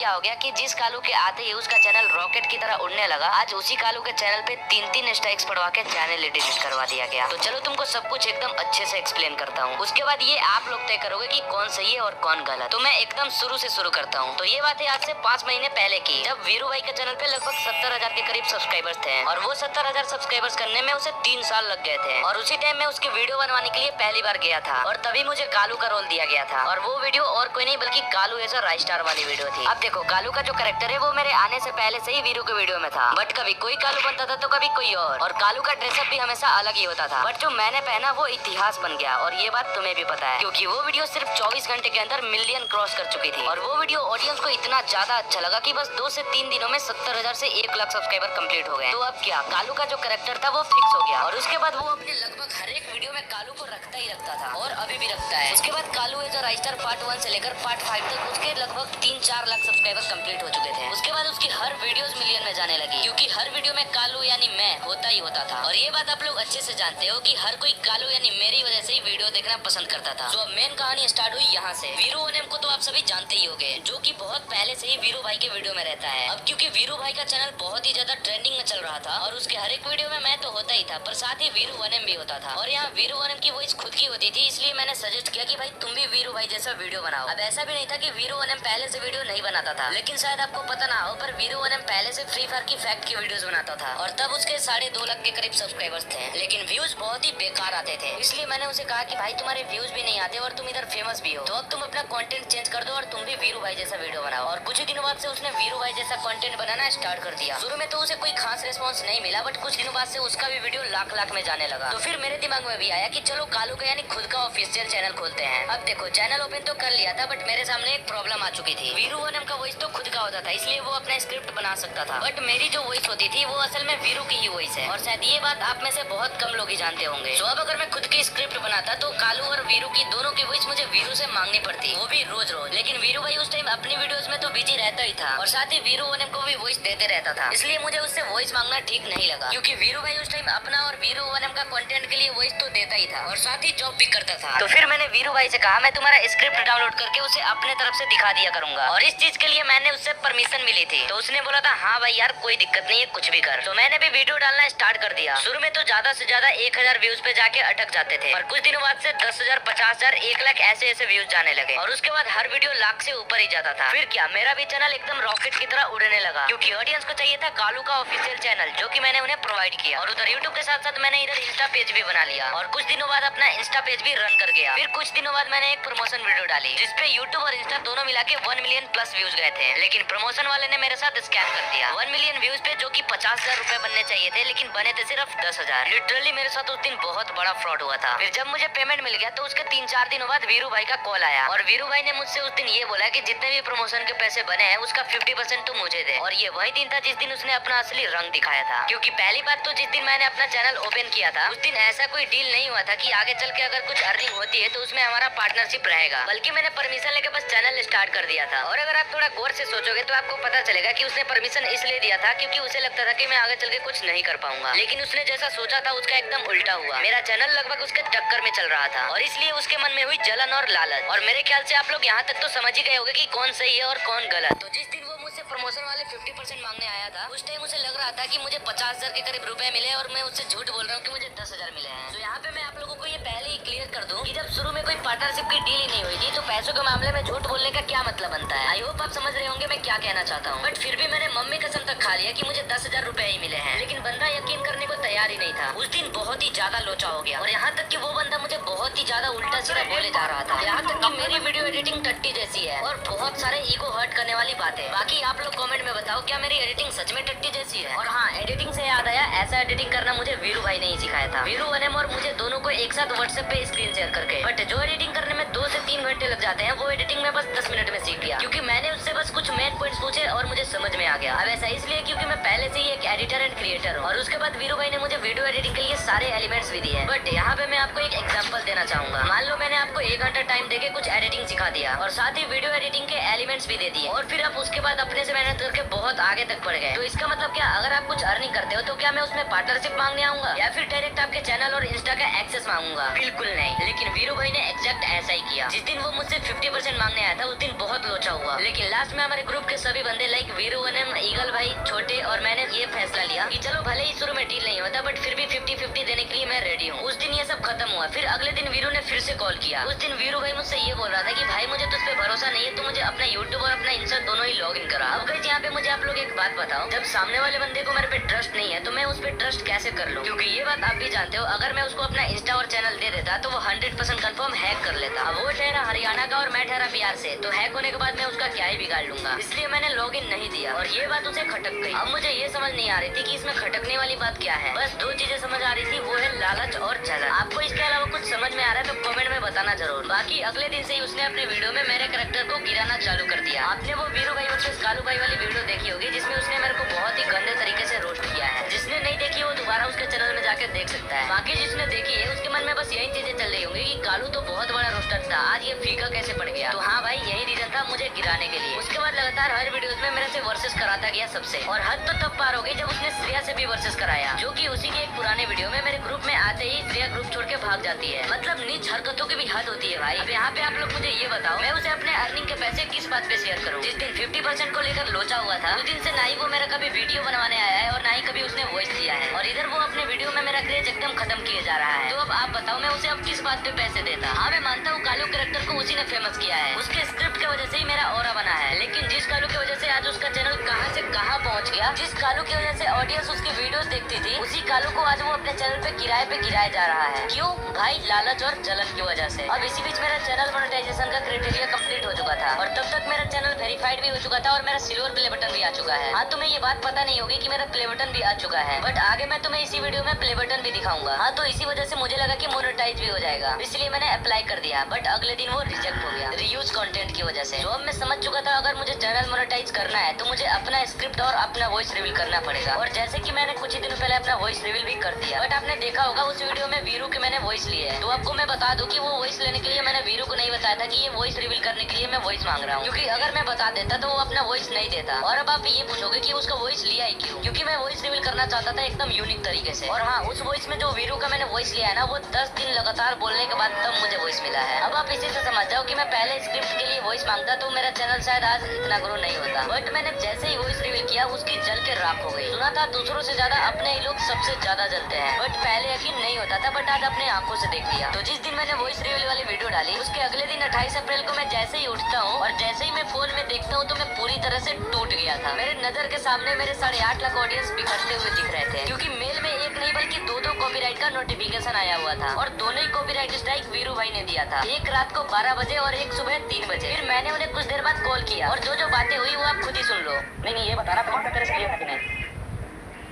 क्या हो गया कि जिस कालू के आते ही उसका चैनल रॉकेट की तरह उड़ने लगा, आज उसी कालू के चैनल पे 3-3 स्ट्राइक्स पड़वा के चैनल डिलीट करवा दिया गया। तो चलो तुमको सब कुछ एकदम अच्छे से एक्सप्लेन करता हूँ। उसके बाद ये आप लोग तय करोगे कि कौन सही है और कौन गलत। तो मैं एकदम शुरू से शुरू करता हूँ। तो ये बात है आज से 5 महीने पहले की, जब वीरू भाई के चैनल पे लगभग 70,000 के करीब सब्सक्राइबर्स थे और वो 70,000 सब्सक्राइबर्स करने में उसे 3 साल लग गए थे। और उसी टाइम में उसकी वीडियो बनवाने के लिए पहली बार गया था और तभी मुझे कालू का रोल दिया गया था। और वो वीडियो और कोई नहीं बल्कि कालू एज अ राइस्टार वाली वीडियो थी। अब देखो, कालू का जो कैरेक्टर है वो मेरे आने से पहले से ही वीरू के वीडियो में था, बट कभी कोई कालू बनता था तो कभी कोई और कालू का ड्रेसअप भी हमेशा अलग ही होता था। बट जो मैंने पहना वो इतिहास बन गया और ये बात तुम्हें भी पता है, क्योंकि वो वीडियो सिर्फ 24 घंटे के अंदर मिलियन क्रॉस कर चुकी थी। और वो वीडियो ऑडियंस को इतना ज्यादा अच्छा लगा कि बस 2 से 3 दिनों में 70,000 से 1 लाख सब्सक्राइबर कंप्लीट हो गए। तो अब क्या, कालू का जो कैरेक्टर था वो फिक्स हो गया और उसके बाद वो अपने लगभग हर एक वीडियो में कालू को रखता ही रखता था और अभी भी रखता है। उसके बाद Kalu as a Raistar part 1 से लेकर पार्ट 5 तक उसके लगभग 3-4 लाख सब्सक्राइबर कंप्लीट हो चुके थे। उसके बाद उसकी हर वीडियोस मिलियन में जाने लगी, क्योंकि हर वीडियो में कालू यानी मैं होता ही होता था। और ये बात आप लोग अच्छे से जानते हो कि हर कोई कालू यानी मेरी वजह से ही वीडियो देखना पसंद करता था। तो मेन कहानी स्टार्ट हुई यहाँ से। वीरू ओनेम को तो आप सभी जानते ही होंगे, जो कि बहुत पहले से ही वीरू भाई के वीडियो में रहता है। अब क्योंकि वीरू भाई का चैनल बहुत ही ज्यादा ट्रेंडिंग में चल रहा था और उसके हर एक वीडियो में मैं तो होता ही था, पर साथ ही वीरू ओनेम भी होता था। और यहाँ वीरू ओनेम की वॉइस खुद की होती थी, इसलिए मैंने सजेस्ट किया कि भाई तुम भी वीरू भाई जैसा वीडियो बनाओ। अब ऐसा भी नहीं था कि वीरू ओनेम पहले से वीडियो नहीं बनाता था, लेकिन शायद आपको पता ना हो, पर वीरू ओनेम पहले से फ्री फायर की फैक्ट की वीडियोस बनाता था और तब उसके 2.5 लाख के करीब सब्सक्राइबर्स थे, लेकिन व्यूज बहुत ही बेकार आते थे। इसलिए मैंने उसे कहा कि भाई तुम्हारे व्यूज भी नहीं आते और तुम इधर फेमस भी हो, तो अब तुम अपना कंटेंट चेंज कर दो और तुम भी वीरू भाई जैसा वीडियो बनाओ। और कुछ ही दिनों बाद से उसने वीरू भाई जैसा कंटेंट बनाना स्टार्ट कर दिया। शुरू में तो उसे कोई खास रिस्पॉन्स नहीं मिला, बट कुछ दिनों बाद से उसका भी वीडियो लाख में जाने लगा। तो फिर मेरे दिमाग में भी आया कि चलो कालू का यानी खुद का ऑफिशियल चैनल खोलते हैं। अब देखो, चैनल ओपन तो कर लिया था, बट मेरे सामने एक प्रॉब्लम आ चुकी थी। वीरू ओनेम का वॉइस तो खुद का होता था, इसलिए वो अपना स्क्रिप्ट बना सकता था, बट मेरी जो वॉइस होती थी वो असल में वीरू की ही वॉइस है। और शायद ये बात आप में से बहुत कम लोग ही जानते होंगे। तो अब अगर मैं खुद की स्क्रिप्ट बनाता तो कालू और वीरू की दोनों की वॉइस मुझे वीरू से मांगनी पड़ती, वो भी रोज रोज। लेकिन वीरू भाई उस टाइम अपनी वीडियोस में तो बिजी रहता ही था और साथ ही वीरू ओनेम को भी वॉइस देते रहता था, इसलिए मुझे उससे वॉइस मांगना ठीक नहीं लगा, क्योंकि वीरू भाई उस टाइम अपना और वीरू ओनेम का कंटेंट के लिए वॉइस तो देता ही था और साथ ही जॉब भी करता था। तो फिर मैंने वीरू भाई से कहा मैं तुम्हारा स्क्रिप्ट डाउनलोड करके उसे अपने तरफ से दिखा दिया करूंगा, और इस चीज के लिए मैंने उससे परमिशन भी ली थी। तो उसने बोला था हाँ भाई यार कोई दिक्कत नहीं है, कुछ भी कर। तो मैंने भी वीडियो डालना स्टार्ट कर दिया। शुरू में तो ज्यादा से ज्यादा 1000 व्यूज पे जाके अटक जाते थे, और कुछ दिनों बाद से 10,000, 50,000, 1 लाख ऐसे व्यूज जाने लगे, और उसके बाद हर वीडियो लाख से ऊपर ही जाता था। फिर क्या, मेरा भी चैनल एकदम रॉकेट की तरह उड़ने लगा, क्योंकि ऑडियंस को चाहिए था कालू का ऑफिशियल चैनल, जो कि मैंने उन्हें प्रोवाइड किया। और उधर यूट्यूब के साथ साथ मैंने इधर इंस्टा पेज भी बना लिया और कुछ दिनों बाद अपना इंस्टा पेज भी रन कर गया। फिर कुछ दिनों बाद मैंने एक प्रमोशन वीडियो डाली, जिसपे यूट्यूब और इंस्टा दोनों मिला के 1 मिलियन प्लस व्यूज गए थे, लेकिन प्रमोशन वाले ने मेरे साथ स्कैम कर दिया। 1 मिलियन व्यूज पे जो कि 50,000 रुपए बनने चाहिए थे, लेकिन बने थे सिर्फ 10,000। लिटरली मेरे साथ उस दिन बहुत बड़ा फ्रॉड हुआ था। फिर जब मुझे पेमेंट मिल गया तो उसके 3-4 दिनों बाद वीरू भाई का कॉल आया, और वीरू भाई ने मुझसे उस दिन ये बोला कि जितने भी प्रमोशन के पैसे बने हैं उसका 50% तुम मुझे दे। और ये वही दिन था जिस दिन उसने अपना असली रंग दिखाया था, क्योंकि पहली बात तो जिस दिन मैंने अपना चैनल ओपन किया था उस दिन ऐसा कोई डील नहीं हुआ था कि आगे चल के अगर कुछ अर्निंग होती है तो उसमें हमारा पार्टनरशिप रहेगा, बल्कि मैंने परमिशन लेके बस चैनल स्टार्ट कर दिया था। और अगर आप थोड़ा गौर से सोचोगे तो आपको पता चलेगा कि उसने परमिशन इसलिए दिया था क्योंकि उसे लगता था कि मैं आगे चल के कुछ नहीं कर पाऊंगा, लेकिन उसने जैसा सोचा था उसका एकदम उल्टा हुआ। मेरा चैनल लगभग उसके टक्कर में चल रहा था और इसलिए उसके मन में हुई जलन और लालच। और मेरे ख्याल से आप लोग यहाँ तक तो समझ ही गए होंगे कि कौन सही है और कौन गलत। तो जिस दिन वो मुझसे प्रमोशन वाले 50% मांगने आया था, उस टाइम उसे लग रहा था कि मुझे 50,000 के करीब रुपए मिले और मैं उससे झूठ बोल रहा हूँ कि मुझे 10,000 मिले हैं। तो यहाँ पे मैं आप लोगों को ये पहले ही क्लियर कर दूं कि जब शुरू में कोई पार्टनरशिप की डील ही नहीं हुई थी तो पैसों के मामले में झूठ बोलने का क्या मतलब बनता है। आई होप आप समझ रहे होंगे मैं क्या कहना चाहता हूँ। बट फिर भी मैंने मम्मी कसम तक खा लिया कि मुझे 10,000 रुपए ही मिले हैं, लेकिन बंदा यकीन करने को तैयार ही नहीं था। उस दिन बहुत ही ज्यादा लोचा हो गया, और यहाँ तक कि वो बंदा मुझे बहुत ही ज्यादा उल्टा सीधा बोले जा रहा था। यहाँ तक कि मेरी वीडियो एडिटिंग टट्टी जैसी है और बहुत सारे ईगो हर्ट करने वाली बातें। बाकी आप लोग कमेंट में बताओ क्या मेरी एडिटिंग सच में टट्टी जैसी है। और हाँ, एडिटिंग से याद आया, ऐसा एडिटिंग करना मुझे वीरू भाई ने ही सिखाया था। वीरू ओनेम और मुझे दोनों को एक साथ व्हाट्सएप पे स्क्रीन शेयर करके। बट जो एडिटिंग करने में 2 से 3 घंटे लग जाते हैं, वो एडिटिंग में बस 10 मिनट में सीख गया, क्योंकि मैंने उससे बस कुछ मेन पॉइंट्स पूछे और मुझे समझ में आ गया। अब ऐसा इसलिए क्योंकि मैं पहले से ही एक एडिटर एंड क्रिएटर हूँ, और उसके बाद वीरू भाई ने मुझे वीडियो एडिटिंग के लिए सारे एलिमेंट्स भी दिए। बट यहाँ पे मैं आपको एक एग्जांपल देना चाहूंगा। मान लो मैंने आपको 1 घंटा टाइम देके कुछ एडिटिंग सिखा दिया और साथ ही वीडियो एडिटिंग के एलिमेंट्स भी दे दिए, और फिर आप उसके बाद अपने से मेहनत करके बहुत आगे तक बढ़ गए। तो इसका मतलब क्या, अगर आप कुछ अर्निंग करते हो तो क्या मैं उसमें पार्टनरशिप मांगने आऊंगा या फिर डायरेक्ट आपके चैनल और इंस्टा का एक्सेस मांगूंगा? बिल्कुल नहीं। लेकिन वीरू भाई ने एग्जैक्ट ऐसा ही किया। जिस दिन वो मुझसे 50% मांगने आया था उस दिन बहुत लोचा हुआ, लेकिन लास्ट में हमारे ग्रुप के सभी बंदे लाइक वीरू वनम, ईगल भाई, छोटे और मैंने ये फैसला लिया कि चलो भले ही शुरू में डील नहीं होता बट फिर भी 50-50 देने के लिए मैं रेडी हूँ। उस दिन ये सब खत्म हुआ। फिर अगले दिन वीरू ने फिर से कॉल किया। उस दिन वीरू भाई मुझसे ये बोल रहा था कि भाई मुझे तुझ पे भरोसा नहीं है, तू मुझे अपना यूट्यूब और अपना इंस्टा दोनों ही लॉग इन करा। अब गाइस यहाँ पे मुझे आप लोग एक बात बताओ, जब सामने वाले बंदे को मेरे पे ट्रस्ट नहीं है तो मैं उस पे ट्रस्ट कैसे कर लूँ? क्योंकि ये बात आप भी जानते हो, अगर मैं उसको अपना इंस्टा और चैनल दे देता तो वो 100% कंफर्म हैक कर लेता। अब वो ठहरा हरियाणा का और मैं ठहरा बिहार से, तो हैक होने के बाद मैं उसका क्या ही बिगाड़ लूंगा। इसलिए मैंने लॉग इन नहीं दिया और ये बात उसे खटक गई। अब मुझे ये समझ नहीं आ रही थी कि इसमें खटकने वाली बात क्या है। बस दो चीजें समझ आ रही थी, वो है लालच और जलन। आपको इसके अलावा कुछ समझ में आ रहा है तो कमेंट में बताना जरूर। बाकी अगले दिन से ही उसने अपने वीडियो में मेरे कैरेक्टर को गिराना चालू कर दिया। आपने वो वीरू भाई वर्सेस कालू भाई वाली वीडियो देखी होगी जिसमें उसने मेरे को बहुत ही गंदे तरीके से रोस्ट किया है। जिसने नहीं देखी वो दोबारा उसके चैनल में जाकर देख सकता है। बाकी जिसने देखी है उसके मन में बस यही चीजें चल रही होंगी कि कालू तो बहुत बड़ा रोस्टर था, आज ये फीका कैसे पड़ गया। तो हाँ भाई, यही रीजन था मुझे गिराने के लिए। उसके बाद लगातार हर वीडियोस में मेरे से वर्सेस कराता गया सबसे, और हद तो तब पार हो गई जब उसने श्रेया से भी वर्सेस कराया, जो कि उसी के एक पुराने वीडियो में मेरे ग्रुप में आते ही श्रेया ग्रुप छोड़ के भाग जाती है। मतलब नीच हरकतों की भी हद होती है भाई। अब यहाँ पे आप लोग मुझे ये बताओ, मैं उसे अपने अर्निंग के पैसे किस बात पे शेयर करूँ? जिस दिन 50% को लेकर लोचा हुआ था उस दिन से ना ही वो मेरा कभी वीडियो बनवाने आया है और ना ही कभी उसने वॉइस दिया है, और इधर वो अपने वीडियो में मेरा क्रेज एकदम खत्म किए जा रहा है। तो अब आप बताओ मैं उसे अब किस बात पे पैसे देता? हाँ मैं मानता हूँ कालू कैरेक्टर को उसी ने फेमस किया है, उसके स्क्रिप्ट की वजह से ही मेरा ऑरा बना है, लेकिन जिस कालू की वजह से आज उसका चैनल कहाँ से कहाँ पहुँच गया, जिस कालू की वजह से ऑडियंस उसकी वीडियोस देखती थी, उसी कालू को आज वो अपने चैनल पे गिराया जा रहा है। क्यों भाई? लालच और जलन की वजह से। अब इसी बीच मेरा चैनल मोनेटाइजेशन का क्राइटेरिया कंप्लीट हो चुका था और तब तक मेरा चैनल वेरीफाइड भी हो चुका था और मेरा सिल्वर प्ले बटन भी आ चुका है। हाँ तुम्हें ये बात पता नहीं होगी कि मेरा प्ले बटन भी आ चुका है, बट आगे मैं तुम्हें इसी वीडियो में प्ले बटन भी दिखाऊंगा। हाँ तो इसी वजह से मुझे लगा कि मोनेटाइज भी हो जाएगा, इसलिए मैंने अप्लाई कर दिया, बट अगले दिन वो रिजेक्ट हो गया रीयूज कंटेंट की वजह से। तो अब मैं समझ चुका था अगर मुझे चैनल मोनेटाइज करना है तो मुझे अपना स्क्रिप्ट और अपना वॉइस रिवील करना पड़ेगा, और जैसे कि मैंने कुछ ही दिनों पहले अपना वॉइस रिवील भी कर दिया। बट आपने देखा होगा उस वीडियो में वीरू के मैंने वॉइस लिए है, तो आपको मैं बता दूं कि वो वॉइस लेने के लिए मैंने वीरू को नहीं बताया था कि ये वॉइस रिवील करने के लिए मैं वॉइस मांग रहा हूँ, क्योंकि अगर मैं बता देता तो वो अपना वॉइस नहीं देता। और अब आप ये पूछोगे कि उसका वॉइस लिया ही क्यों? क्योंकि मैं वॉइस रिवील करना चाहता था एकदम यूनिक तरीके से। और हाँ, उस वॉइस में जो वीरू का मैंने वॉइस लिया है ना, वो 10 दिन लगातार बोलने के बाद तब मुझे वॉइस मिला है। अब आप इसी से समझ जाओ कि मैं पहले स्क्रिप्ट के लिए वॉइस मांगता तो मेरा चैनल शायद आज इतना ग्रो नहीं होता, बट मैंने जैसे ही वॉइस रिवील किया उसकी जल के राख हो गई। सुना था दूसरों से ज्यादा अपने ही लोग सबसे ज्यादा जलते हैं, बट पहले यकीन नहीं होता था, बट आज अपने आंखों से देख लिया। तो जिस दिन मैंने वॉइस रिवील वाली वीडियो डाली उसके अगले दिन 28 अप्रैल को मैं जैसे ही उठता हूँ और जैसे ही मैं फोन में देखता हूँ तो मैं पूरी तरह से टूट गया था। मेरे नजर के सामने मेरे 8.5 लाख ऑडियंस बिखरते हुए दिख रहे थे, क्योंकि मेल में एक नहीं बल्कि दो कॉपीराइट का नोटिफिकेशन आया हुआ था, और दोनों ही कॉपीराइट स्ट्राइक वीरू भाई ने दिया था, एक रात को 12 बजे और एक सुबह 3 बजे। फिर मैंने उन्हें कुछ देर बाद कॉल किया और जो बातें हुई वो आप खुद ही सुन लो। नहीं ये बताना तुम्हारा तेरे से क्लियर है कि नहीं?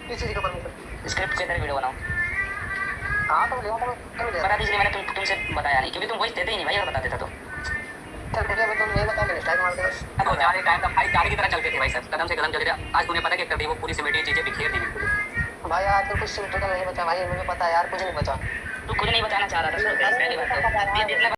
किस चीज का परमिशन? स्क्रिप्ट के अंदर वीडियो बनाओ। हाँ तो ले बता दीजिए, मैंने तुमसे बताया नहीं, क्योंकि तुम वॉइस देते ही नहीं भाई, अगर बता देता तो चल ठीक है, मैं तुम नहीं बता, मैं स्ट्राइक मार दूंगा। तो जाने टाइम तक भाई गाड़ी की तरह चलते थे भाई सर, कदम से कदम चल रहे थे। आज तुम्हें पता क्या कर दी वो पूरी सिमेटी चीजें बिखेर दी बिल्कुल। भाई यार तो कुछ सिम्टम नहीं बचा भाई, मुझे पता है यार, कुछ नहीं बचा। तू खुद नहीं बताना चाह रहा था सर, पहली बात तो ये देखना